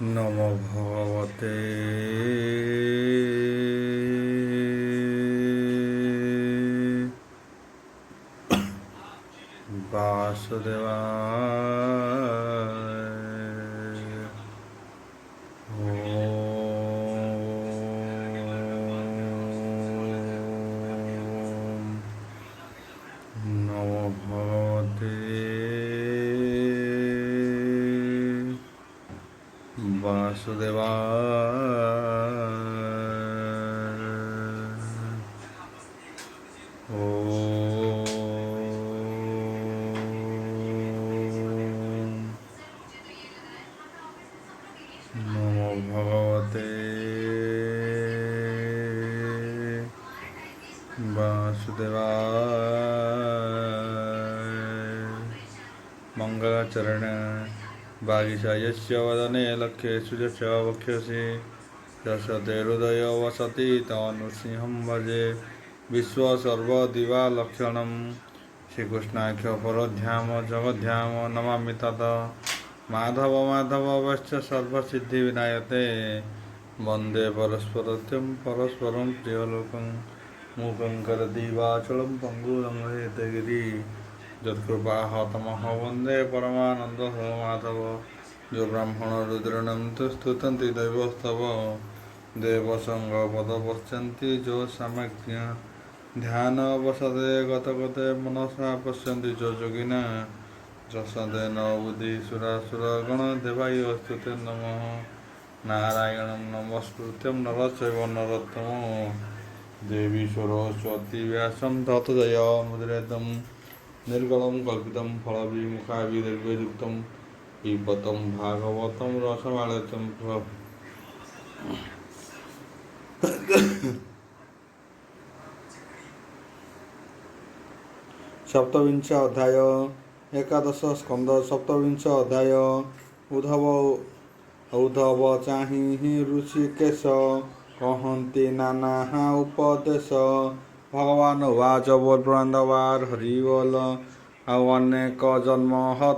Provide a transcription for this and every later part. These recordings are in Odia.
নমো ভগবতে বাসুদেবায়। নমো ভগবতে বাসুদেবায়। নমো ভগবতে বাসুদেবায়। মঙ্গলাচরণ বাগীশায়স্য বদনে লক্ষ্যेषु च वक्ष्यसि यस्य हृदय वसति तं नृसिंहं भजे। विश्वसर्वदिवालक्षणं श्रीकृष्णाख्य परध्याम जगद्धाम नमामि तत्। माधव माधव वश्च सर्वसिद्धिविनायते वन्दे परस्परं प्रियलोकं। मूकं करोति वाचालं पङ्गुं लङ्घयते यत्कृपातमः वन्दे परमानन्दं माधव। जो ब्राह्मण रुद्रनं तु स्तुतन्ति दैवस्तव देवसङ्गपदपश्यन्ति जो सम्यक् ध्यानवशते गतगते मनसा पश्यन्ति जो योगिना जसदेन बुद्धिसुरासुरगण देवाय स्तुते नमः। नारायणं नमस्कृत्यं नरचैव नरोत्तमं देवी सरस्वती व्यासं ततो जयमुदीरयेत्। निर्गलं कल्पितं फलविमुखाभिर्युक्तं पिबतं भागवतं रसमालयं सप्तविंश अध्याय एकादश स्कंद सप्तविंश अध्याय उद्धव चाहि ऋषिकेश कहन्ति नाना उपदेश। भगवान उवाच बोल पुरंदर हरि बोल। अनेक जन्म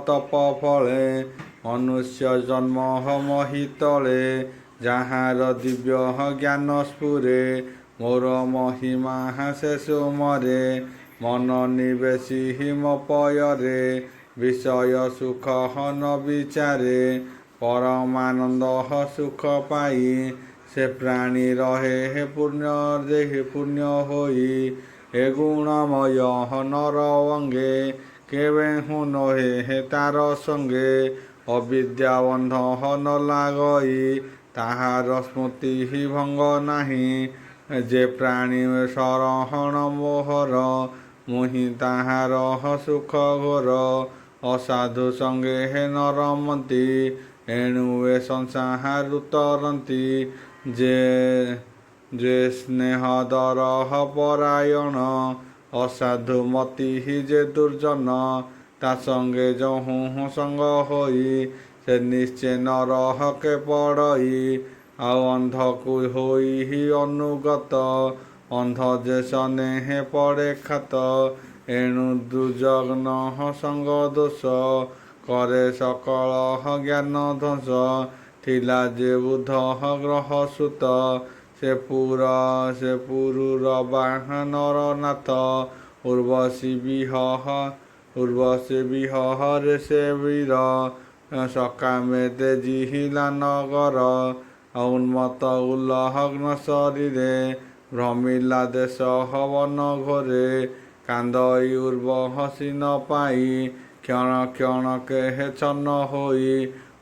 तप फले मनुष्य जन्म महितले जहाँ दिव्य ज्ञान स्फुरे मोर महिमा शेष मरे मन निवेशी हिमपयरे विषय सुख न विचारे परमानंद सुख पाई से प्राणी रहे हे पुण्य देहे पुण्य होई हे गुणमय नर अंगे केवे हूँ नहे हे तार संगे अविद्या बंध न लागई ताहार स्मृति ही भंग नाही जे प्राणी शरण मोहर मुहि ताहार सुख घोर असाधु संगे हे नरमती एणु ए संसार उतरती जे स्नेह दरह परायण असाधु मति ही जे दुर्जन ता संगे जहूँ संग होई से निश्चय नरह के पड़ई आउ अंध को होई ही अनुगत अंध जे सने हे पड़े खात एणु दुर्जन संग दोष करे सकल ज्ञान ध्वंस थिला जे बुध ग्रह सुत से पुरुर बाहनर नाथ उर्वशी विहरे से वीर सकामे तेजिहिला नगर उन्मत्त उल्लग्न शरीरे भ्रमिला देश हवन घोरे कांदई उर्व हसी न पाई क्षण क्षण के हे छन्न होई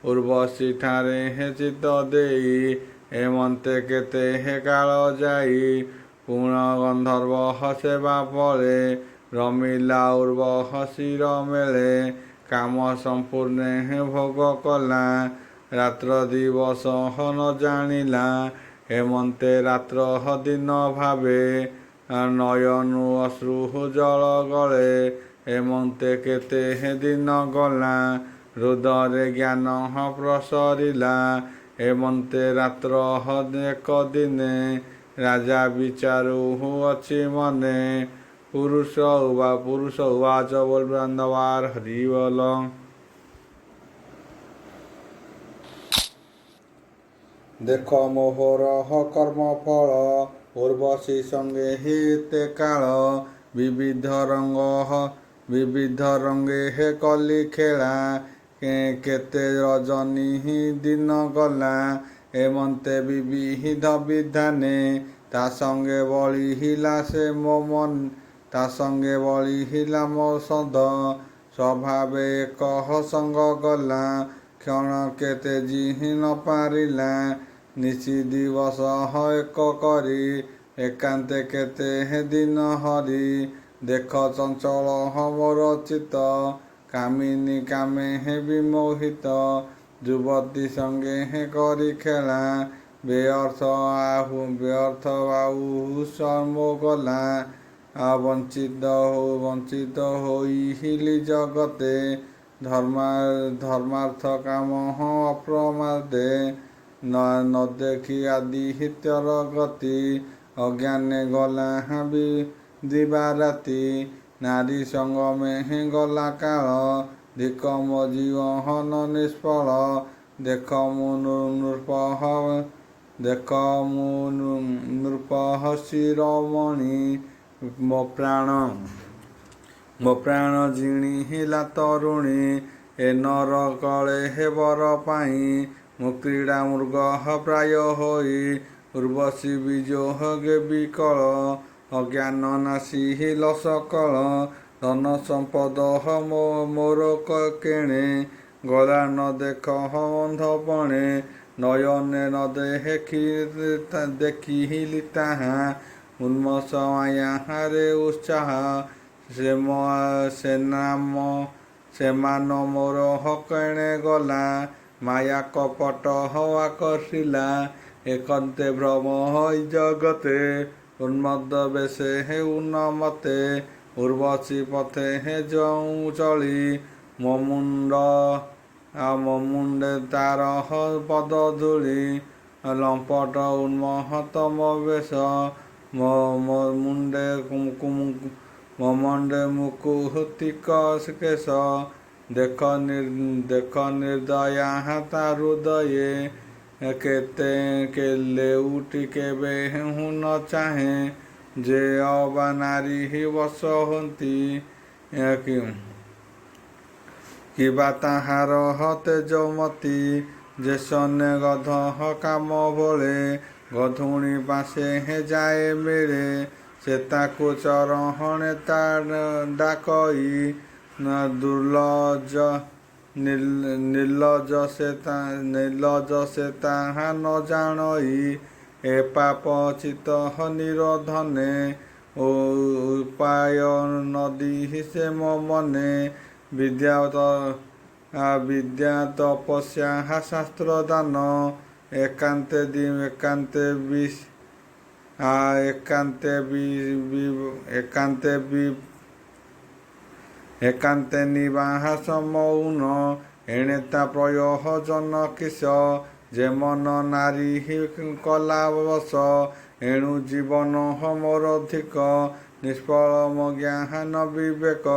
उर्वशी ठारे हे चित्त देई एमंते केते हे काल जाई पूर्ण गंधर्व हसेवा परे रमिला उर्व हसीर मेले काम संपूर्ण हे भोग कला रात्र दिवस न जानिला एमंते रात्र दिन भावे नयनु अश्रु जल गले एमंते केते हे दिन गला हृदय ज्ञान प्रसरिला एमंते रात्र एक दिने ରାଜା ବିଚାରୁ ଅଛି ମନେ। ପୁରୁଷ ଉବାଚ ବୋଲ ବୃନ୍ଦବାର ହରି ବୋଲ। ଦେଖ ମୋହର କର୍ମ ଫଳ ଉର୍ବଶୀ ସଙ୍ଗେ ହିତେ କାଳ। ବିବିଧ ରଙ୍ଗେ ହେ କଲି ଖେଳା। କେତେ ରଜନୀ ଦିନ ଗଲା ଏମନ୍ତେ ବିବିଧ ବିଧାନେ। ତା ସଙ୍ଗେ ବଳିହିଲା ମୋ ସଦ। ସ୍ୱଭାବେ ଏକ ସଙ୍ଗ ଗଲା କ୍ଷଣ କେତେ ଜିହି ନ ପାରିଲା। ନିଶି ଦିବସ ଏକ କରି ଏକାନ୍ତେ କେତେ ଦିନ ହରି। ଦେଖ ଚଞ୍ଚଳ ମୋର ଚିତ୍ତ କାମିନୀ କାମେ ବିମୋହିତ। ଯୁବତୀ ସଙ୍ଗେ କରି ଖେଳା ବ୍ୟର୍ଥ ବାହୁ ମୋ ଗଲା। ବଞ୍ଚିତ ହୋଇଲି ଜଗତେ ଧର୍ମାର୍ଥ କାମ ଅପ୍ରମାଦେ। ନ ଦେଖି ଆଦିତ୍ୟର ଗତି ଅଜ୍ଞାନେ ଗଲା ଦିବାରାତି। ନାରୀ ସଙ୍ଗମେ ଗଲା କାଳ ଧିକ ମୋ ଜୀବନ ନିଷ୍ଫଳ। ଦେଖ ମୁଁ ନୃପ ଶିରୋମଣି ମୋ ପ୍ରାଣ ଜିଣିଲା ତରୁଣୀ। ଏ ନର କଳେ ବର ପାଇଁ ମୁଁ କ୍ରୀଡ଼ା ମୃଗ ପ୍ରାୟ ହୋଇ। ଉର୍ବଶୀ ବିଯୋଗେ ବିକଳ ଅଜ୍ଞାନ ନାଶିଲ ସକଳ। ଧନ ସମ୍ପଦ ମୋର କେଣେ ଗଲା ନ ଦେଖ ଅନ୍ଧପଣେ। ନୟନେ ନ ଦେଖିଲି ତାହା ଉନ୍ମଷ ମାୟାରେ ଉତ୍ସାହ। ସେମାନ ମୋର କେଣେ ଗଲା ମାୟା କପଟ ଆକର୍ଷିଲା। ଏକନ୍ତେ ଭ୍ରମ ଜଗତେ ଉନ୍ମତ୍ତ ବେଶେ ଉନ୍ମତେ। ଉର୍ବଶୀ ପଥେ ଯଉଁ ଚଳି ମୋ ମୁଣ୍ଡେ ତାର ପଦଧୂଳି। ଲମ୍ପଟ ଉନ୍ମତ୍ତ ମୋ ବେଶ ମୋ ମୁଣ୍ଡେ ମୁକୁତିକ କେଶ। ଦେଖ ନିର୍ଦୟା ତା ହୃଦୟେ ଲେଉଟି କେବେ ନ ଚାହେଁ। ଯେ ଅବା ନାରୀ ବଶ ହୁଅନ୍ତି କିବା ତାହାର ତେଜମତି। ଯେ ଶନେ ଗଧ କାମ ବୋଳେ ଗଧୁଣି ପାଶେ ଯାଏ ମିଳେ। ସେ ତାକୁ ଚରଣେ ଡାକଇ ନିର୍ଲଜ ସେ ତାହା ନ ଜାଣଇ। ଏ ପାପ ଚିତ ନିରୋଧନେ ଉପାୟ ନଦିହି ସେ ମୋ ମନେ। ବିଦ୍ୟା ତପସ୍ୟା ଶାସ୍ତ୍ର ଦାନ ଏକାନ୍ତେ ନିବାସ ମୌନ। ଏଣେ ତା ପ୍ରୟୋଜନ କିସ ଯେ ମନ ନାରୀ କଲା ବଶ। ଏଣୁ ଜୀବନ ମୋର ଧିକ ନିଷ୍ଫଳ ମୋ ଜ୍ଞାନ ବିବେକ।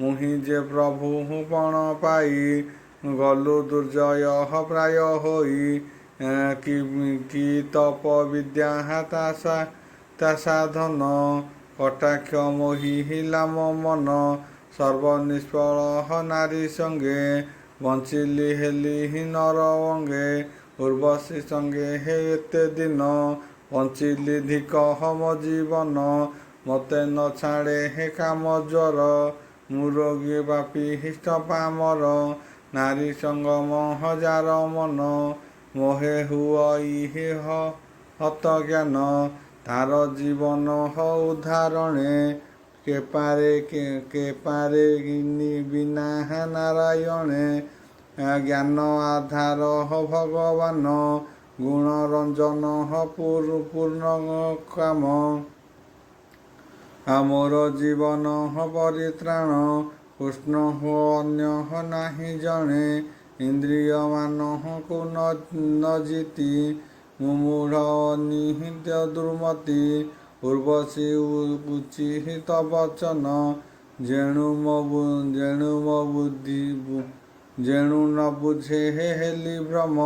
ମୁହିଁ ଯେ ପ୍ରଭୁ ପଣ ପାଇ ଗଲୁ ଦୁର୍ଜୟ ପ୍ରାୟ ହୋଇ। କି ତପ ବିଦ୍ୟା ତା ସାଧନ କଟାକ୍ଷ ମୋହିଲା ମୋ ମନ। ସର୍ବ ନିଷ୍ଫଳ ନାରୀ ସଙ୍ଗେ ବଞ୍ଚିଲି ହେଲି ନର ଅଙ୍ଗେ। ଉର୍ବଶୀ ସଙ୍ଗେ ଏତେ ଦିନ ବଞ୍ଚିଲି ଧିକ ମୋ ଜୀବନ। ମତେ ନ ଛାଡ଼େ କାମ ଜ୍ୱର ମୁଁ ରୋଗୀ ପାପୀ ହିଷ୍ଟ ପାମର। ନାରୀ ସଙ୍ଗମ ଯାର ମନ ମୋହେ ହୁଅଇ ହତ ଜ୍ଞାନ। ତାର ଜୀବନ ଉଦ୍ଧାରଣେ କେ ପାରେ ବିନା ନାରାୟଣେ। ଜ୍ଞାନ ଆଧାର ଭଗବାନ ଗୁଣ ରଞ୍ଜନ ପୂର୍ଣ୍ଣ କାମ। ମୋର ଜୀବନ ପରିତ୍ରାଣ କୃଷ୍ଣ ଅନ୍ୟ ନାହିଁ ଜଣେ। ଇନ୍ଦ୍ରିୟ ମାନଙ୍କୁ ନ ଜିତି ମୁମୂଢ଼ ନିହିତ ଦୁର୍ମତି ଉର୍ବଶୀ ଉଚିତ ବଚନ ଯେଣୁ ନ ବୁଝେ ହେଲି ଭ୍ରମ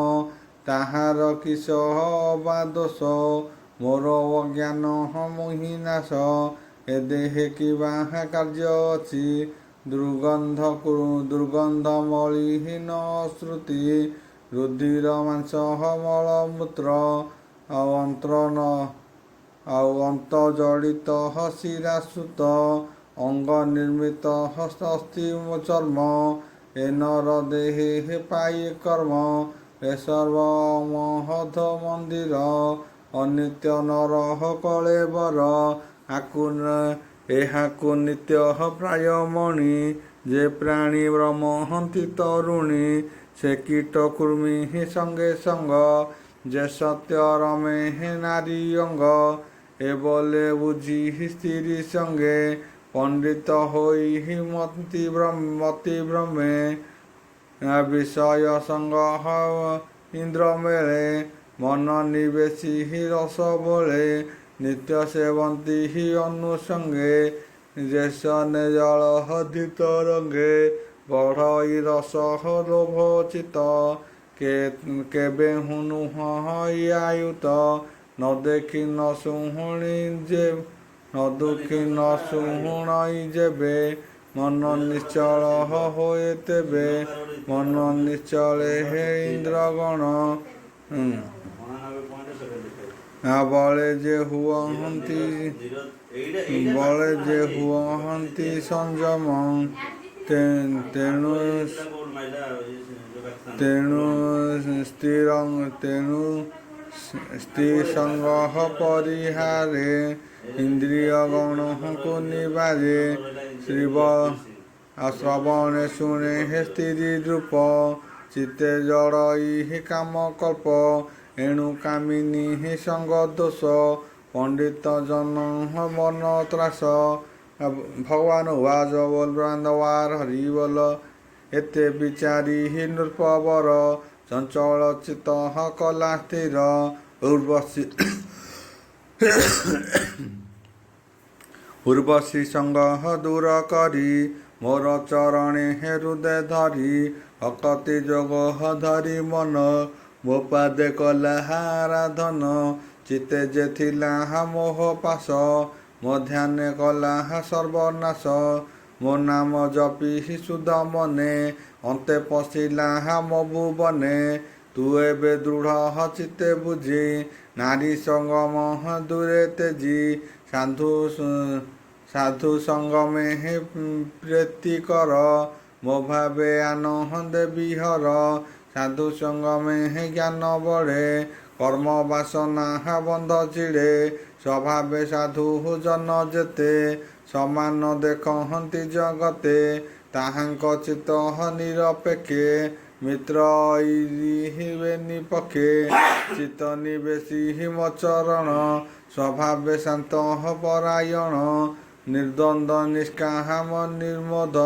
ତାହାର କିସ ବା ଦୋଷ ମୋର ଅଜ୍ଞାନ ମୋହି ନାଶ ଏ ଦେହେ କିବା କାର୍ଯ୍ୟ ଅଛି ଦୁର୍ଗନ୍ଧ ମଳିହୀନ ଶ୍ରୁତି ରୁଧିର ମାଂସ ମଳମୂତ୍ର ଆଉ ଅନ୍ତ ଜଡ଼ିତ ଶିରାସୂତ ଅଙ୍ଗ ନିର୍ମିତ ଅସ୍ଥି ଚର୍ମ ଏ ନର ଦେହେ ପାଇ କର୍ମ ଏ ସର୍ବ ମହଧ ମନ୍ଦିର ଅନିତ୍ୟ ନର କଳେବର ଏହାକୁ ନିତ୍ୟ ପ୍ରାୟ ମଣି ଯେ ପ୍ରାଣୀ ବ୍ରହ୍ମହନ୍ତି ତରୁଣୀ ସେ କୀଟ କୃମି ସଙ୍ଗେ ସଙ୍ଗ ଯେ ସତ୍ୟ ରମେ ନାରୀ ଅଙ୍ଗ ଏ ବୋଲେ ବୁଝି ସ୍ତ୍ରୀ ସଙ୍ଗେ ପଣ୍ଡିତ ହୋଇ ମତି ଭ୍ରମେ ବିଷୟ ସଙ୍ଗ ଇନ୍ଦ୍ର ମେଳେ ମନ ନିବେଶୀ ରସ ବୋଳେ ନିତ୍ୟ ସେବନ୍ତୀ ଅନୁସଙ୍ଗେ ଯେସନେ ଜଳ ହଦିତ ରଙ୍ଗେ ବଢ଼ଇ ରସ ଲୋଭ ଚିତ କେବେ ନୁହ ଆୟୁତ ନ ଦେଖି ନ ଶୁଣଇ ଯେବେ ମନ ନିଶ୍ଚଳ ହୋଏ ତେବେ ମନ ନିଶ୍ଚଳେ ହେ ଇନ୍ଦ୍ରଗଣ ବଳେ ଯେ ହୁଅନ୍ତି ସଂଯମ ତେଣୁ ସ୍ତ୍ରୀ ସଙ୍ଗ ପରିହାରେ ଇନ୍ଦ୍ରିୟ ଗଣକୁ ନିବାରେ ଶ୍ରବଣେ ଶୁଣେ ହେ ସ୍ତ୍ରୀ ରୂପ ଚିତ୍ତେ ଜଡ଼ଇ କାମ କଳ୍ପ ଏଣୁ କାମିନୀ ସଙ୍ଗ ଦୋଷ ପଣ୍ଡିତ ଜନ ମନ ତ୍ରାସ ଭଗବାନ ୱାଜ ବୋଲ ବ୍ରାଣ୍ଡୱାର ହରି ବୋଲ ଏତେ ବିଚାରି ନୃପବର ଚଞ୍ଚଳ ଚିତ କଲା ସ୍ଥିର ଉର୍ବଶୀ ସଙ୍ଗ ଦୂର କରି ମୋର ଚରଣେ ହୃଦୟ ଧରି ଅକତି ଯୋଗ ଧରି ମନ ମୋ ପାଦେ କଲା ଆରାଧନ ଚିତେ ଯେ ଥିଲା ମୋହ ପାଶ ମୋ ଧ୍ୟାନେ କଲା ସର୍ବନାଶ ମୋ ନାମ ଜପି ସୁଧ ମନେ ଅନ୍ତେ ପଶିଲା ମୋ ଭୁବନେ ତୁ ଏବେ ଦୃଢ଼ ଚିତେ ବୁଝି ନାରୀ ସଙ୍ଗମ ଦୂରେ ତେଜି ସାଧୁ ସଙ୍ଗମେ ପ୍ରୀତି କର ମୋ ଭାବେ ଆନନ୍ଦେ ବିହର ସାଧୁ ସଙ୍ଗମେ ଜ୍ଞାନ ବଢ଼େ କର୍ମ ବାସନା ବନ୍ଧ ଚିଡ଼େ ସ୍ୱଭାବେ ସାଧୁ ଜନ ଯେତେ ସମାନ ଦେଖନ୍ତି ଜଗତେ ତାହାଙ୍କ ଚିତ୍ତ ନିରପେକ୍ଷେ ମିତ୍ର ଇରିବେନି ପକ୍ଷେ ଚିତ୍ତ ନିବେଶୀ ମୋ ଚରଣ ସ୍ୱଭାବେ ଶାନ୍ତ ପରାୟଣ ନିର୍ଦ୍ୱନ୍ଦ ନିଷ୍କାମ ନିର୍ମୋଦ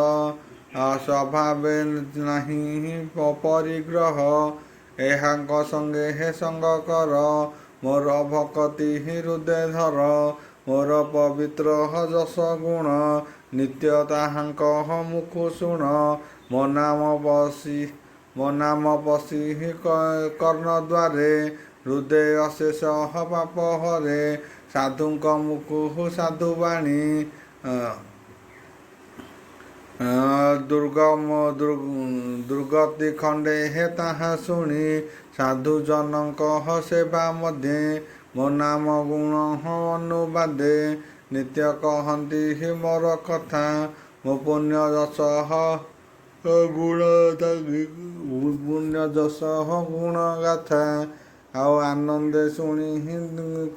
ସ୍ୱଭାବେ ନାହିଁ ପରିଗ୍ରହ ଏହାଙ୍କ ସଙ୍ଗେ ସଙ୍ଗ କର ମୋର ଭକତି ହୃଦୟ ଧର ମୋର ପବିତ୍ର ଯଶ ଗୁଣ ନିତ୍ୟ ତାହାଙ୍କ ମୁଖ ଶୁଣ ମୋ ନାମ ପଶି କର୍ଣ୍ଣ ଦ୍ୱାରେ ହୃଦୟ ଅଶେଷ ପାପ ହରେ ସାଧୁଙ୍କ ମୁଖ ସାଧୁ ବାଣୀ ଦୁର୍ଗତି ଖଣ୍ଡେ ତାହା ଶୁଣି ସାଧୁ ଜନଙ୍କ ସେବା ମଧ୍ୟେ ମୋ ନାମ ଗୁଣ ଅନୁବାଦେ ନିତ୍ୟ କହନ୍ତି ମୋର କଥା ମୋ ପୁଣ୍ୟ ଯଶ ଗୁଣ ଗାଥା ଆଉ ଆନନ୍ଦେ ଶୁଣି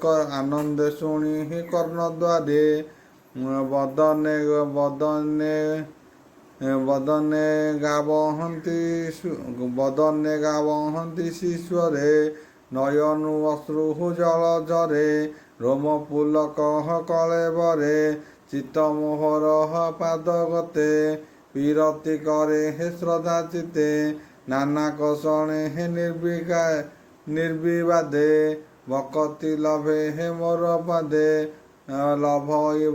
କର୍ଣ୍ଣ ଦ୍ୱାରେ ବଦନେ ଗାବହନ୍ତି ଶିଶ୍ୱରେ ନୟନୁ ଅଶ୍ରୁ ଜଳ ଝରେ ରୋମ ପୁଲକ କଳେବରେ ଚିତ୍ତ ମୋହର ପାଦ ଗତେ ବିରତି କରେ ଶ୍ରଦ୍ଧା ଚିତେ ନାନା କଷଣେ ନିର୍ବିବାଦେ ଭକତି ଲଭେ ହେ ମୋର ପାଦେ ଲଭଇ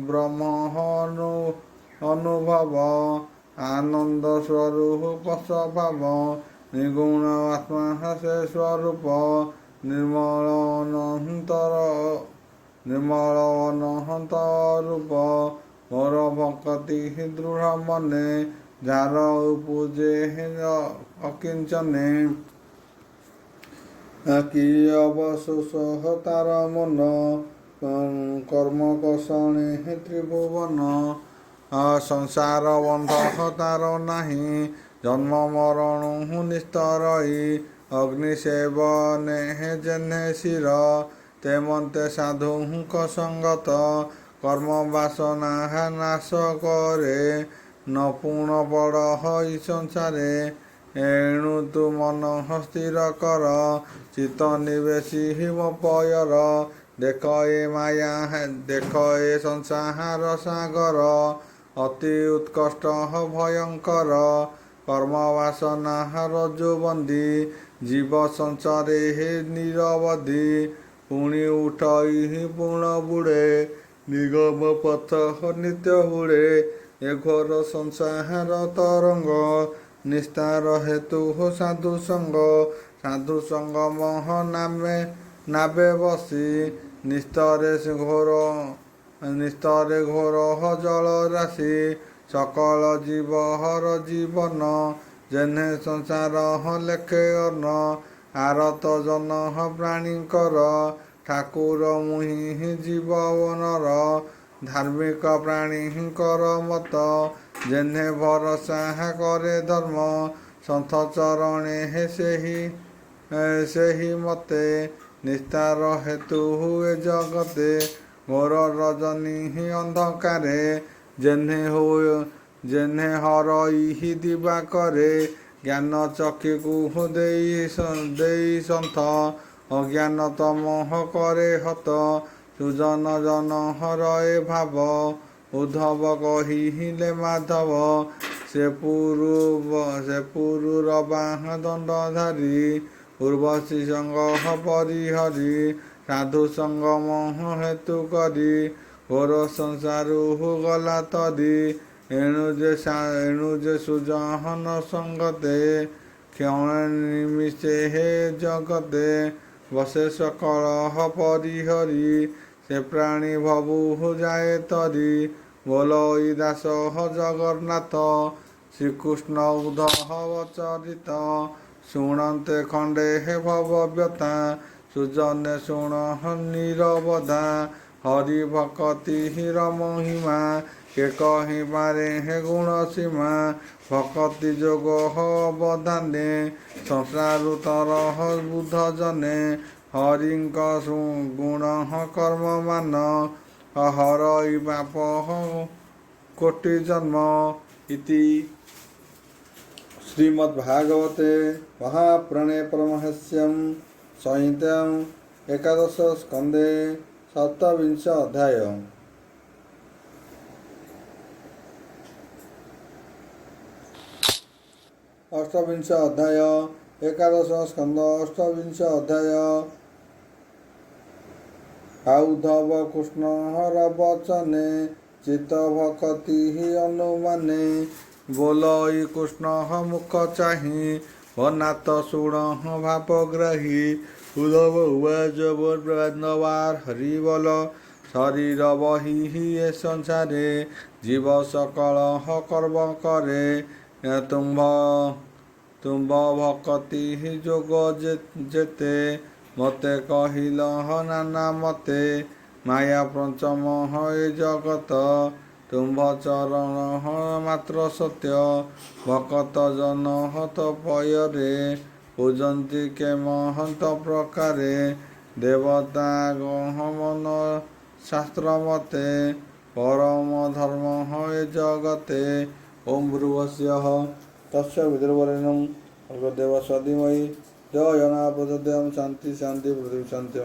ବ୍ରହ୍ମ ଅନୁଭବ ଆନନ୍ଦ ସ୍ୱରୂପ ସ୍ୱଭାବ ନିଗୁଣ ଆତ୍ମା ସେ ସ୍ୱରୂପ ନିର୍ମଳ ଅନନ୍ତ ରୂପ ମୋର ଭକତି ଦୃଢ଼ ମନେ ଯାର ଉପଜେ ଅକିଞ୍ଚନେ କି ଅବଶୋଷ ତାର ମନ କର୍ମ କଷଣେ ତ୍ରିଭୁବନ ସଂସାର ବନ୍ଧ ତାର ନାହିଁ ଜନ୍ମ ମରଣୁ ନିସ୍ତରଇ ଅଗ୍ନି ସେବନେ ଜେହ୍ନେ ଶିର ତେମନ୍ତେ ସାଧୁଙ୍କ ସଙ୍ଗତ କର୍ମ ବାସନା ନାଶ କରେ ନ ପୁଣ ବଡ଼ ହଇ ସଂସାରେ ଏଣୁ ତୁ ମନ ସ୍ଥିର କର ଚିତ୍ତ ନିବେଶୀ ହିମ ପୟର ଦେଖ ଏ ମାୟା ଦେଖ ଏ ସଂସାର ସାଗର ଅତି ଉତ୍କଷ୍ଟ ଭୟଙ୍କର କର୍ମ ବାସନା ରଜ୍ଜୁବନ୍ଦୀ ଜୀବ ସଂସାରେ ହେ ନିରବଧି ପୁଣି ଉଠଇ ପୁଣ ବୁଡ଼େ ନିଗମ ପଥ ନିତ୍ୟ ହୁଡ଼େ ଏ ଘୋର ସଂସାର ତରଙ୍ଗ ନିସ୍ତାର ହେତୁ ସାଧୁ ସଙ୍ଗ ମହ ନାବେ ବସି ନିସ୍ତରେ ଘୋର ଜଳ ରାଶି ସକଳ ଜୀବ ହର ଜୀବନ ଯେହ୍ନେ ସଂସାର ଲେଖେ ଅନ୍ନ ଆରତ ଜନ ପ୍ରାଣୀଙ୍କର ଠାକୁର ମୁହିଁ ଜୀବନର ଧାର୍ମିକ ପ୍ରାଣୀଙ୍କର ମତ ଯେହ୍ନେ ଭରସା କରେ ଧର୍ମ ସନ୍ଥ ଚରଣେ ସେହି ମତେ ନିସ୍ତାର ହେତୁ ହୁଏ ଜଗତେ ଘୋର ରଜନୀ ଅନ୍ଧକାରେ ଯେହ୍ନେ ହରଇ ଦିବା କରେ ଜ୍ଞାନ ଚକ୍ଷୁକୁ ଦେଇ ସନ୍ଥ ଅଜ୍ଞାନ ତମଃ କରେ ହତ ସୁଜନ ଜନ ହରଏ ଭାବ ଉଦ୍ଧବ କହିଲେ ମାଧବ ସେ ପୁରୁର ବାହ ଦଣ୍ଡଧାରୀ ଉର୍ବଶୀ ସଙ୍ଗ ପରିହରି ସାଧୁ ସଙ୍ଗ ମହ ହେତୁ କରି ଘୋର ସଂସାରୁ ଗଲା ତରି ଏଣୁ ଯେ ସୁଜହନ ସଙ୍ଗତେ କ୍ଷଣେ ନିମିଷେ ହେ ଜଗତେ ବସେ ସକଳ ପରିହରି ସେ ପ୍ରାଣୀ ଭବୁ ଯାଏ ତରି ବୋଲଇ ଦାସ ଜଗନ୍ନାଥ ଶ୍ରୀକୃଷ୍ଣ ଉଦ୍ଧବ ଚରିତ ଶୁଣନ୍ତେ ଖଣ୍ଡେ ହେ ଭବ ବ୍ୟଥା ସୁଜନେ ଶୁଣ ନିରବଧା ହରି ଭକତି ହିର ମହିମା କେ କହିପାରେ ହେ ଗୁଣ ସୀମା ଭକତି ଯୋଗ ଅବଦାନେ ସଂସାରୁ ତରହ ବୁଧ ଜନେ ହରିଙ୍କ ଗୁଣ କର୍ମ ମାନ ହରଇ ବାପ କୋଟି ଜନ୍ମ ଇତି ଶ୍ରୀମଦ୍ଭାଗବତେ ମହାପୁରାଣେ ପରମହଂସ୍ୟାଂ ସଂହିତାଂ ଏକାଦଶ ସ୍କନ୍ଧେ ସପ୍ତବିଂଶ ଅଧ୍ୟାୟ ଅଷ୍ଟବିଂଶ ଅଧ୍ୟାୟ ଏକାଦଶ ସ୍କନ୍ଧ ଅଷ୍ଟବିଂଶ ଅଧ୍ୟାୟ ଉଦ୍ଧବ କୃଷ୍ଣର ବଚନେ ଚିତ୍ତ ଭକତି ଅନୁମାନେ ବୋଲଇ କୃଷ୍ଣ ମୁଖ ଚାହିଁ ଅନାଥ ଶୁଣ ଭାବଗ୍ରାହୀ ଉଦ୍ଧବ ଉବାଚ ବାରମ୍ବାର ହରି ବୋଲ ଶରୀର ବହି ଏ ସଂସାରେ ଜୀବ ସକଳ କର୍ମ କରେ ତୁମ୍ଭ ଭକତି ଯୋଗ ଯେତେ ମତେ କହିଲ ନାନା ମତେ ମାୟା ପଞ୍ଚମ ଏ ଜଗତ ତୁମ୍ଭ ଚରଣ ମାତ୍ର ସତ୍ୟ ଭକତ ଜନ ହତ ପୟରେ ପୂଜନ୍ତି କେ ମହନ୍ତ ପ୍ରକାରେ ଦେବତା ଗହମନ ଶାସ୍ତ୍ର ମତେ ପରମ ଧର୍ମ ଏ ଜଗତେ ଓಂ ଭୃବସ୍ୟଃ ତସ୍ୟ ବିଦୁର୍ବରେଣ୍ୟଂ ଦେବସ୍ୟ ଧୀମହି धियो यो न प्रचोदयात् शान्ति शान्ति पृथ्वी शान्ति।